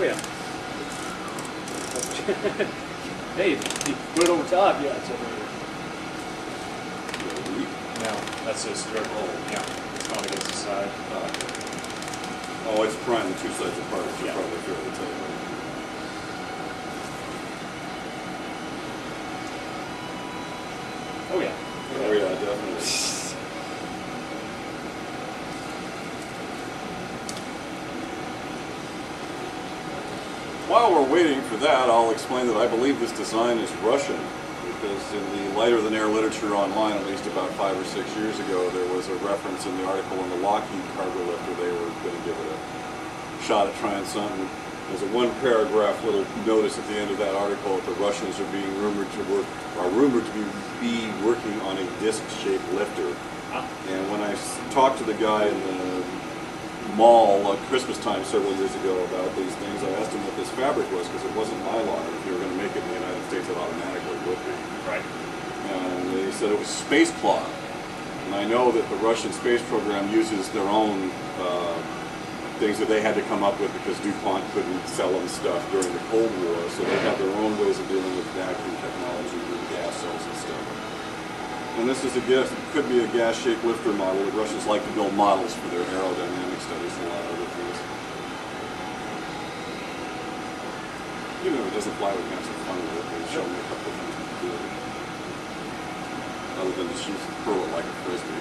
Oh yeah. Hey, if you put it over top, yeah, it's over here. No, that's just dirt. Yeah, it's not against the side. Oh, it's primed two sides apart, so Yeah. probably fairly tight. Oh yeah. Oh yeah, definitely. While we're waiting for that, I'll explain that I believe this design is Russian, because in the lighter-than-air literature online, at least about 5 or 6 years ago, there was a reference in the article in the Lockheed cargo lifter. They were going to give it a shot at trying something. There's a one-paragraph little notice at the end of that article that the Russians are being rumored to be working on a disc-shaped lifter. And when I talked to the guy in the mall at Christmas time several years ago about these things, I asked him what this fabric was, because it wasn't mylar. If you were going to make it in the United States, it automatically would be. Right. And they said it was space cloth. And I know that the Russian space program uses their own things that they had to come up with because DuPont couldn't sell them stuff during the Cold War, so they have their own ways of dealing with vacuum technology with gas cells and stuff. And this is a guess, it could be a gas-shaped lifter model. The Russians like to build models for their aerodynamic studies and a lot of other things. Even if it doesn't fly, we can have some fun with it. They show me a couple of things we can do. Other than to shoot and throw it like a frisbee.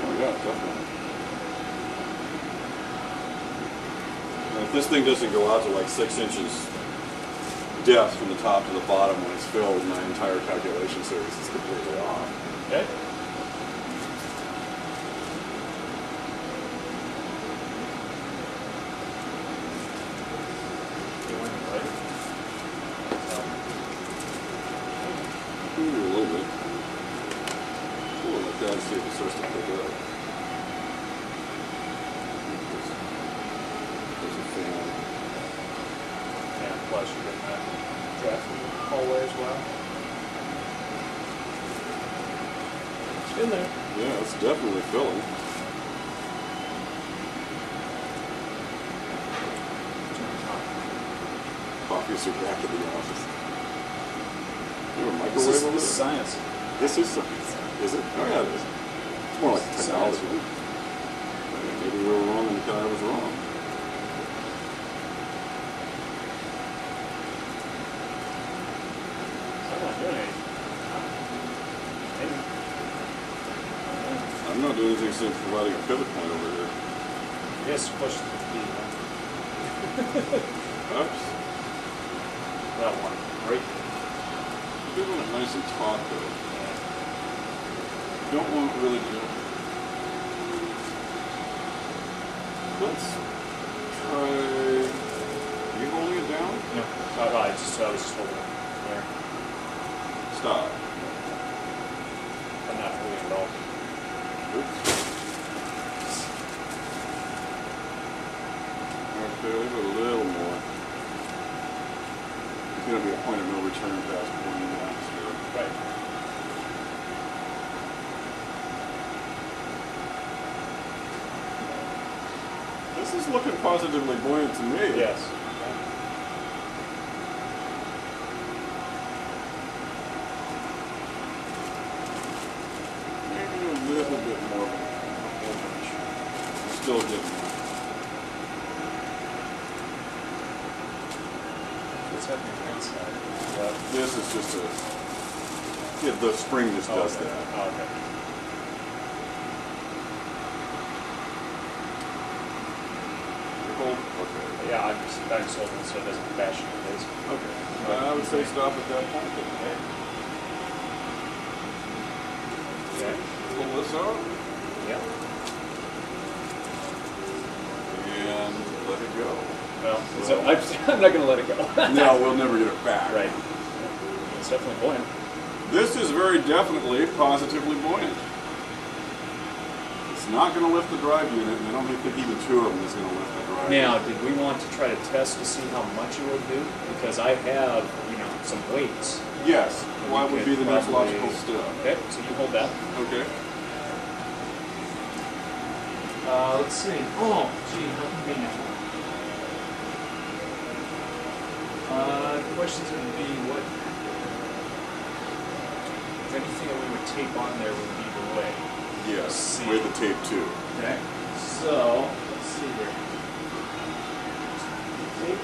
Oh yeah, definitely. And if this thing doesn't go out to like 6 inches depth from the top to the bottom when it's filled, my entire calculation series is completely off. Okay. A little bit. Cool, like that, see if it starts to pick up. There's a fan. Yeah, plus you get that draft in the hallway as well. It's in there. Yeah, it's definitely filling. Coffees are back at the office. You have a microwave over This is there? science. This is science. Is it? Oh yeah, it is. It's more like technology. Maybe we were wrong and the guy was wrong. I'm not doing anything. Maybe. I'm not doing anything since providing a pivot point over here. Yes, push the key. Oops. That one. Right. You do want it nice and taut though. You don't want it really to. Let's try. Are you holding it down? No. I was just holding it there. Stop. I'm not holding it at all. Oops. Okay, leave it a little more. It's going to be a point of no return past 20 minutes here. Right. This is looking positively buoyant to me. Yes. Maybe a little bit more of a whole bunch. Still getting there. What's happening inside? This is just a... Yeah, the spring just does okay. that. Oh, okay. Hold. Okay. Yeah, I'm just holding it so it doesn't bash in your face. Okay. I would say stop at that point. Then. Okay. Pull this out. Yeah. And let it go. Well, so I'm not going to let it go. No, we'll never get it back. Right. It's definitely buoyant. This is very definitely positively buoyant. It's not going to lift the drive unit, and I don't think even two of them is going to lift the drive Now, unit. did we want to try to test to see how much it would do? Because I have, some weights. Yes. What would be the next logical step? Okay, so you hold that. Okay. Let's see. Oh, gee, how convenient. Questions would be what, if anything that we would tape on there would be the way. Yes, See. with the tape too. Okay. So, let's see here. Tape.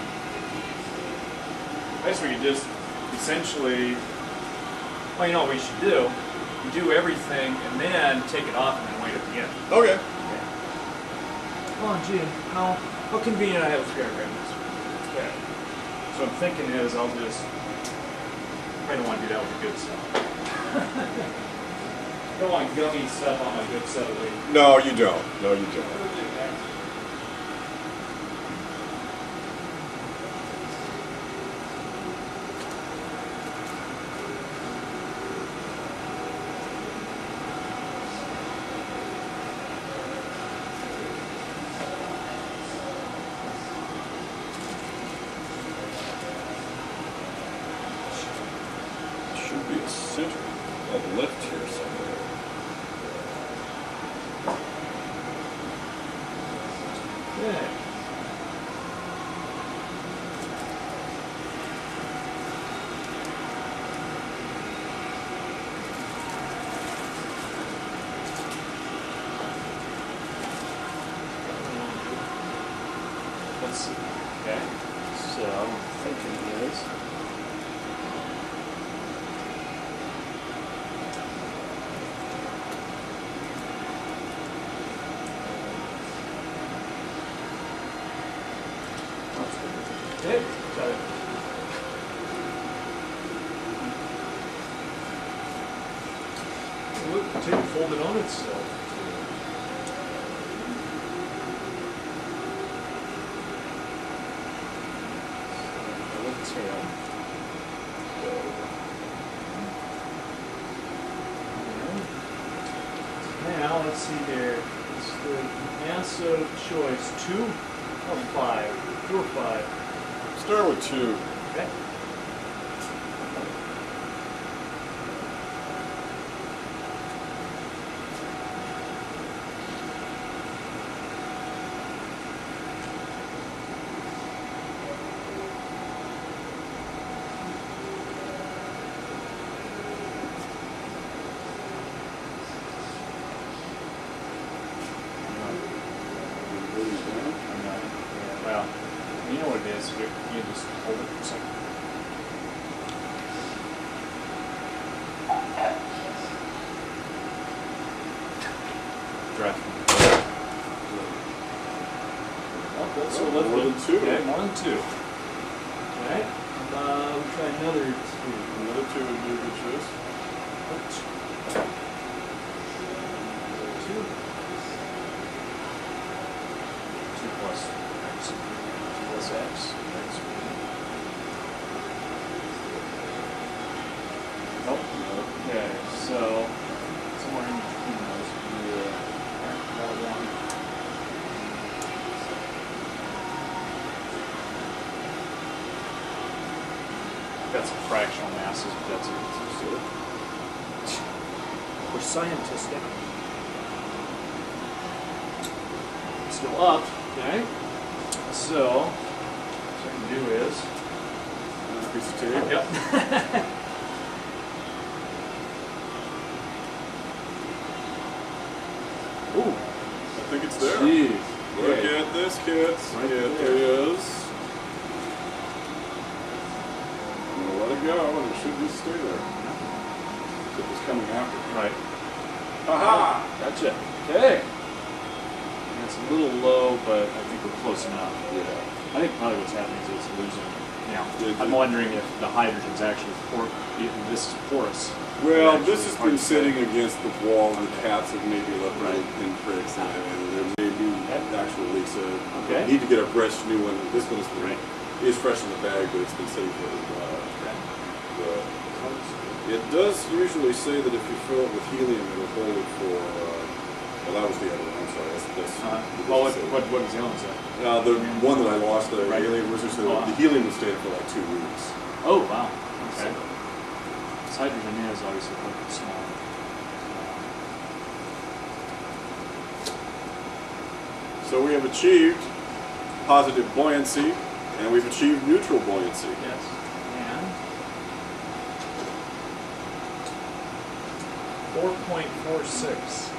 I guess we could just essentially, well, you know what we should do? We do everything and then take it off and then wait at the end. Okay. Oh, gee, how convenient I have a spare grandmas. Okay. So I'm thinking is I'll just, I don't want to do that with the good stuff. I don't want gummy stuff on my good stuff. No, you don't. No, you don't. Should be a center of lift here somewhere. Okay. Let's see. Okay. So I'm thinking is. Okay, got it. Look, the tape folded on itself. Let's see. Now, let's see here. It's the massive choice. 2 or 5? 2 or 5? Start with 2. Okay. Well, you know what it is. You just hold it for a second. Draft. So more than 2. Okay, more than 2. Okay. We try another 2. Another 2 would be a good choice. 2. 2 plus X. 2 plus X. Nope. Okay, so somewhere in between those. Yeah. That one. Got some fractional masses, but that's it. We're scientists now. Still up, okay? So, what I can do is... Another piece of tape. Yep. Ooh. I think it's there. Jeez. Look Okay. at this, kids. Right Yeah, there. there it is. I'm gonna let it go, and it should just stay there. It was coming after. Right. Aha! Gotcha. Okay. It's a little low, but I think we're close enough. Yeah. I think probably what's happening is it's losing. Now, Yeah, I'm wondering if the hydrogen's actually this is porous. Well, Actually, this has hard been to sitting say. against the wall, and the cats have maybe left Right. little pinpricks in it, and there may be actual leaks in it. Okay. We need to get a fresh new one. This one Right. is fresh in the bag, but it's been sitting for a while. Okay. But it does usually say that if you fill it with helium, it'll hold it for. Well, that was the other one. I'm sorry. That's Well, what is the other one say? the one that I lost, the Right. alien wizard, said Oh, the helium was staying for like 2 weeks. Oh, wow. Okay. So, This hydrogen is obviously quite small. So we have achieved positive buoyancy, and we've achieved neutral buoyancy. Yes. And 4.46.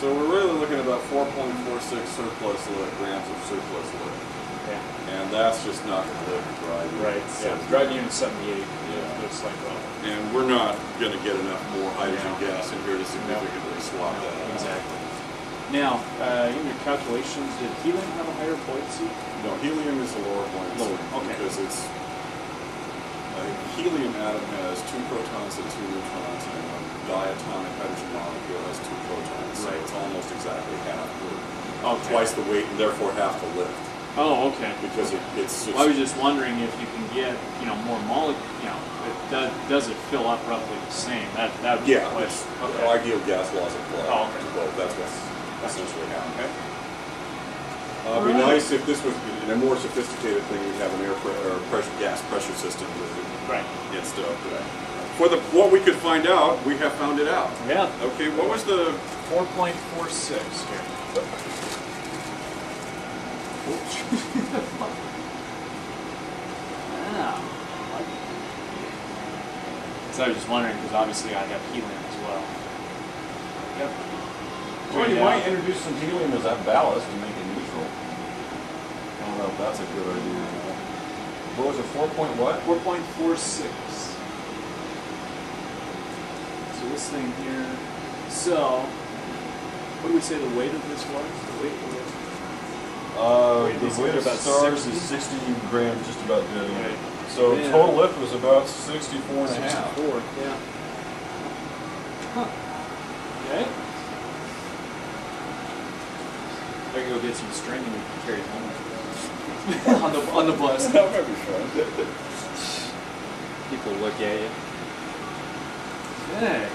So we're really looking at about 4.46 surplus grams of surplus lead. Okay. And that's just not going to live and drive. Right. Yeah. Drive unit 78. Yeah. Looks like that. And we're not going to get enough more hydrogen gas in here to significantly swap that out. Exactly. Now, in your calculations, did helium have a higher buoyancy? No, helium is a lower buoyancy. Lower, okay. Because it's a helium atom has 2 protons and 2 neutrons, and a diatomic hydrogen molecule has 2 protons. So Right. it's almost exactly half, Okay. twice the weight, and therefore half the lift. Oh, okay. Because it's just. Well, I was just wondering if you can get, more molecule, does it fill up roughly the same? That would be Yeah, the it's question. Okay. ideal gas laws apply Oh, okay. to both. That's what's essentially happening. Okay. It'd be nice if this was in a more sophisticated thing. We'd have an gas pressure system with it Right. and stuff. But for what we could find out, we have found it out. Yeah. Okay, what was the 4.46 here. Wow. So I was just wondering, because obviously I have helium as well. Yep. Well, you might introduce some helium as that ballast and make it neutral. I don't know if that's a good idea or not. What was it, 4 point what? 4.46. So this thing here. So, what do we say the weight of this was? The weight of it? The weight of about stars 60. is 60 grams, just about dead. Right. So Yeah. total lift was about 64 and a half. 64, yeah. Huh. Okay. I can go get some string and we can carry it home on the bus. That might be fun. People look at you. Okay.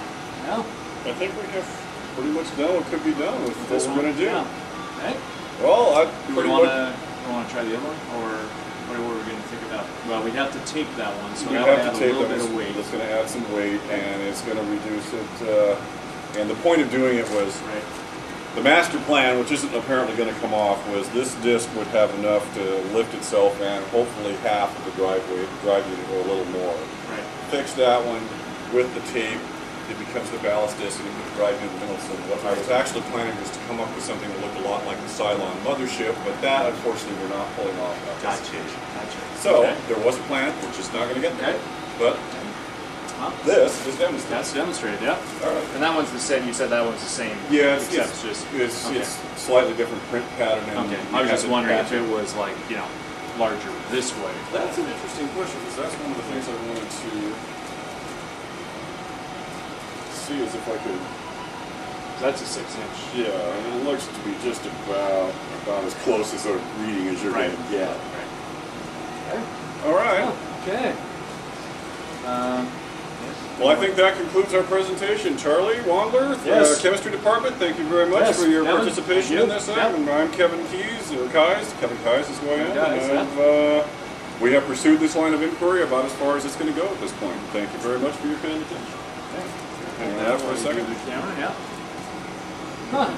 Well, I think we have pretty much done what could be done with what this we're one. going to do. Yeah. Okay. Well, I Do we pretty want much. to try the other one, or what were we going to think about? Well, we have to tape that one, so We that'll have add to a tape little that. bit of weight. It's going to add some weight, and it's going to reduce it. And the point of doing it was Right. the master plan, which isn't apparently going to come off, was this disc would have enough to lift itself and hopefully half of the drive unit or a little more. Right. Fix that one with the tape. It becomes the ballast disc, and you put the drive unit in the middle. So what I was actually planning was to come up with something that looked a lot like the Cylon mothership, but that unfortunately we're not pulling off. Gotcha. So Okay. there was a plan, we're just not going to get there. Okay. But Huh? this is demonstrated. That's demonstrated, yeah. All right. And that one's the same. You said that one's the same. Yeah, except it's just okay. it's slightly different print pattern. And Okay. it I was just hasn't wondering if patched. it was like larger this way. That's an interesting question, because that's one of the things I wanted to see is if I could. That's a 6-inch. Yeah, and it looks to be just about as close as a reading as you're Right. going to get. Right. All right. Okay. Well, I think that concludes our presentation. Charlie Wandler, Yes. Chemistry Department, thank you very much Yes, for your Kevin. participation Thank in you. this thing. Yep. And I'm Kevin Keys, or Keyes. Kevin Keyes is who I am. Keyes, And we have pursued this line of inquiry about as far as it's going to go at this point. Thank you very much for your kind attention. Okay. Hang on that for a second. The camera, yeah. Huh.